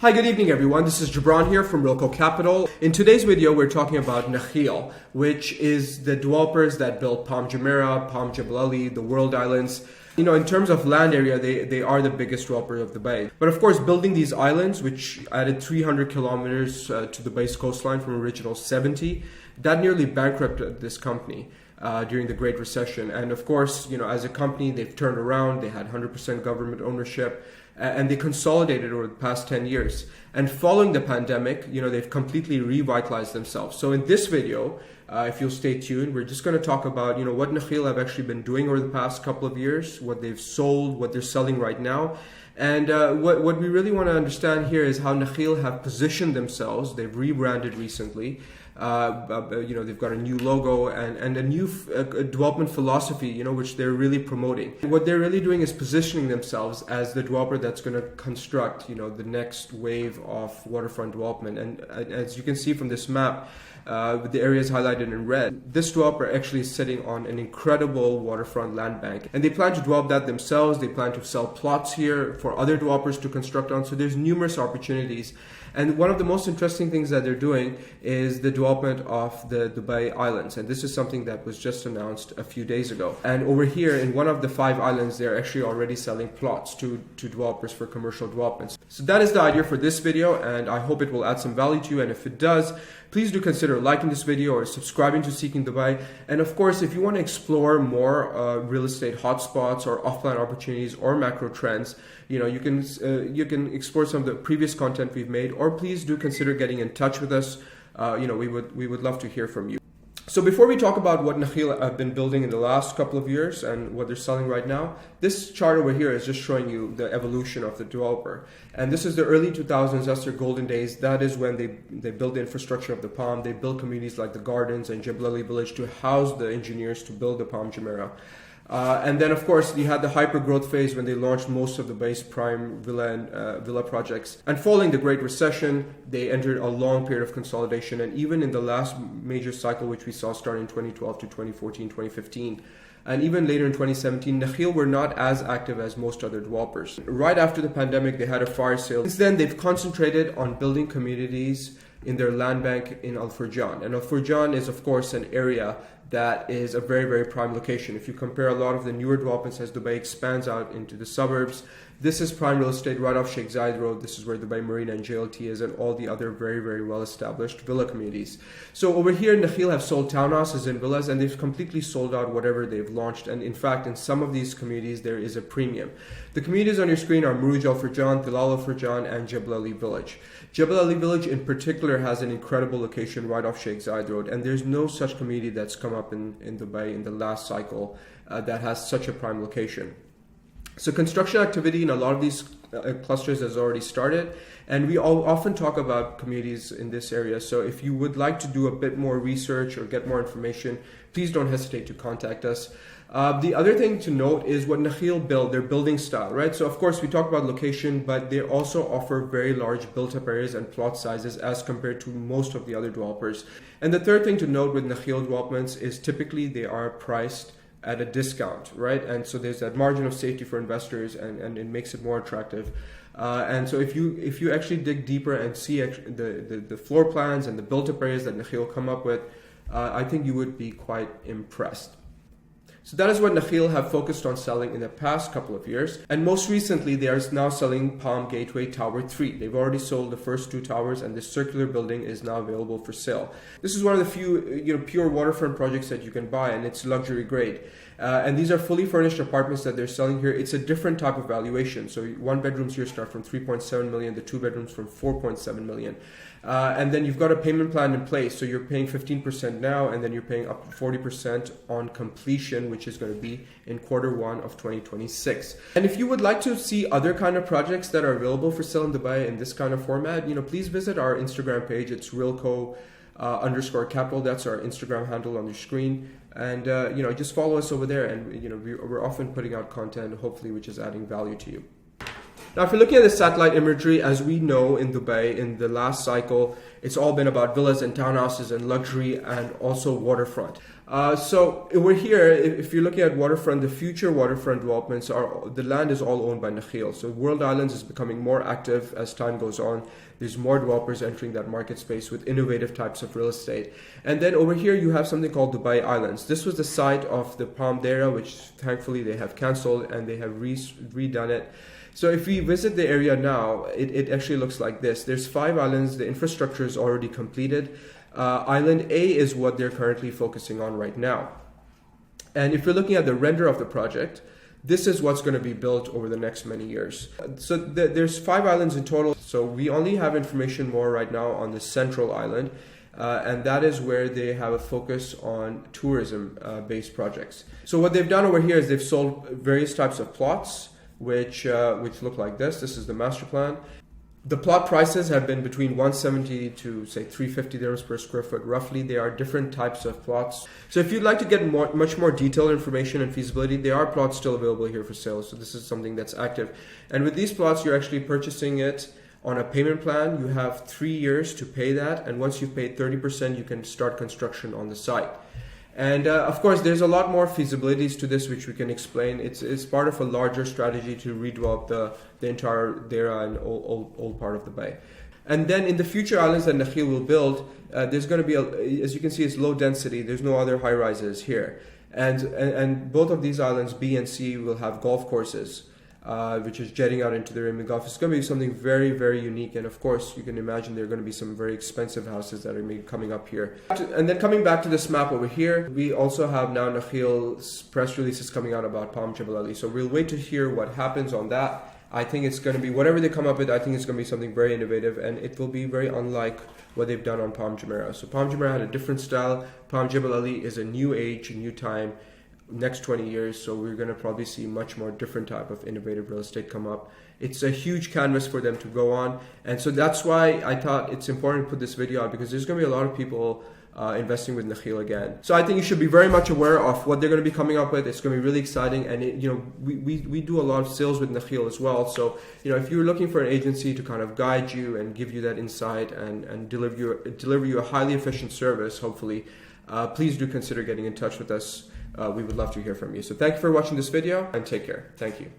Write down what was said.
Hi, good evening everyone. This is Gibran here from Wilco Capital. In today's video, we're talking about Nakheel, which is the developers that built Palm Jumeirah, Palm Jebel Ali, the World Islands. You know, in terms of land area, they are the biggest developer of Dubai. But of course, building these islands, which added 300 kilometers to Dubai's coastline from original 70, that nearly bankrupted this company during the Great Recession. And of course, you know, as a company, they've turned around. They had 100% government ownership. And they consolidated over the past 10 years. And following the pandemic, you know, they've completely revitalized themselves. So in this video, if you'll stay tuned, we're just going to talk about, you know, what Nakheel have actually been doing over the past couple of years, what they've sold, what they're selling right now. And what we really want to understand here is how Nakheel have positioned themselves. They've rebranded recently. You know, they've got a new logo and a new development philosophy, you know, which they're really promoting. What they're really doing is positioning themselves as the developer that's going to construct, you know, the next wave of waterfront development. And as you can see from this map, with the areas highlighted in red, this developer actually is sitting on an incredible waterfront land bank. And they plan to develop that themselves. They plan to sell plots here for other developers to construct on. So there's numerous opportunities. And one of the most interesting things that they're doing is the development of the Dubai Islands. And this is something that was just announced a few days ago. And over here in one of the 5 islands, they're actually already selling plots to developers for commercial developments. So that is the idea for this video, and I hope it will add some value to you. And if it does, please do consider liking this video or subscribing to Seeking Dubai. And of course, if you want to explore more real estate hotspots or offline opportunities or macro trends, you know, you can explore some of the previous content we've made, or please do consider getting in touch with us. You know, we would love to hear from you. So before we talk about what Nakheel have been building in the last couple of years and what they're selling right now, this chart over here is just showing you the evolution of the developer. And this is the early 2000s, that's their golden days. That is when they built the infrastructure of the Palm. They built communities like the Gardens and Jebel Ali Village to house the engineers to build the Palm Jumeirah. And then, of course, you had the hyper growth phase when they launched most of the base prime villa projects. And following the Great Recession, they entered a long period of consolidation. And even in the last major cycle, which we saw start in 2012 to 2014, 2015, and even later in 2017, Nakheel were not as active as most other developers. Right after the pandemic, they had a fire sale. Since then, they've concentrated on building communities in their land bank in Furjan. And Furjan is, of course, an area that is a very, very prime location. If you compare a lot of the newer developments as Dubai expands out into the suburbs, this is prime real estate right off Sheikh Zayed Road. This is where Dubai Marina and JLT is, and all the other very, very well-established villa communities. So over here, Nakheel have sold townhouses and villas, and they've completely sold out whatever they've launched. And in fact, in some of these communities, there is a premium. The communities on your screen are Muruj Al Furjan, Tilal Al Furjan, and Jebel Ali Village. Jebel Ali Village in particular has an incredible location right off Sheikh Zayed Road, and there's no such community that's come up in Dubai in the last cycle that has such a prime location. So construction activity in a lot of these clusters has already started, and we often talk about communities in this area. So if you would like to do a bit more research or get more information, please don't hesitate to contact us. The other thing to note is what Nakheel build, their building style, right? So of course we talk about location, but they also offer very large built-up areas and plot sizes as compared to most of the other developers. And the third thing to note with Nakheel developments is typically they are priced at a discount, right? And so there's that margin of safety for investors, and it makes it more attractive. And so if you actually dig deeper and see the floor plans and the built-up areas that Nakheel come up with, I think you would be quite impressed. So that is what Nakheel have focused on selling in the past couple of years. And most recently, they are now selling Palm Gateway Tower 3. They've already sold the first 2 towers, and this circular building is now available for sale. This is one of the few, you know, pure waterfront projects that you can buy, and it's luxury grade. And these are fully furnished apartments that they're selling here. It's a different type of valuation. So 1 bedrooms here start from 3.7 million, the 2 bedrooms from 4.7 million. And then you've got a payment plan in place. So you're paying 15% now, and then you're paying up to 40% on completion, which is going to be in Q1 of 2026. And if you would like to see other kind of projects that are available for sale in Dubai in this kind of format, you know, please visit our Instagram page. It's Wilco_capital. That's our Instagram handle on your screen. And, you know, just follow us over there. And, you know, we're often putting out content, hopefully, which is adding value to you. Now, if you're looking at the satellite imagery, as we know in Dubai, in the last cycle, it's all been about villas and townhouses and luxury and also waterfront. So we're here, if you're looking at waterfront, the future waterfront developments the land is all owned by Nakheel. So World Islands is becoming more active as time goes on. There's more developers entering that market space with innovative types of real estate. And then over here you have something called Dubai Islands. This was the site of the Palm Jumeirah, which thankfully they have canceled and they have redone it. So if we visit the area now, it actually looks like this. There's 5 islands, the infrastructure is already completed. Island A is what they're currently focusing on right now. And if you're looking at the render of the project, this is what's going to be built over the next many years. So there's 5 islands in total. So we only have information more right now on the central island. And that is where they have a focus on tourism-based projects. So what they've done over here is they've sold various types of plots, which look like this. This is the master plan. The plot prices have been between 170 to say 350 dirhams per square foot roughly. There are different types of plots. So if you'd like to get much more detailed information and feasibility, there are plots still available here for sale. So this is something that's active. And with these plots, you're actually purchasing it on a payment plan. You have 3 years to pay that. And once you've paid 30%, you can start construction on the site. And of course, there's a lot more feasibilities to this, which we can explain. It's part of a larger strategy to redevelop the entire Deira and old part of the bay. And then in the future islands that Nakheel will build, there's going to be, as you can see, it's low density. There's no other high rises here. And both of these islands, B and C, will have golf courses, which is jetting out into the Arabian Gulf. It's going to be something very, very unique. And of course, you can imagine there are going to be some very expensive houses that are coming up here. And then coming back to this map over here, we also have now Nakheel's press releases coming out about Palm Jebel Ali. So we'll wait to hear what happens on that. I think it's going to be, whatever they come up with, I think it's going to be something very innovative, and it will be very unlike what they've done on Palm Jumeirah. So Palm Jumeirah had a different style. Palm Jebel Ali is a new age, a new time. Next 20 years, so we're going to probably see much more different type of innovative real estate come up. It's a huge canvas for them to go on, and so that's why I thought it's important to put this video out, because there's going to be a lot of people investing with Nakheel again. So I think you should be very much aware of what they're going to be coming up with. It's going to be really exciting, and we do a lot of sales with Nakheel as well. So if you're looking for an agency to kind of guide you and give you that insight and deliver you a highly efficient service, hopefully, please do consider getting in touch with us. We would love to hear from you. So thank you for watching this video, and take care. Thank you.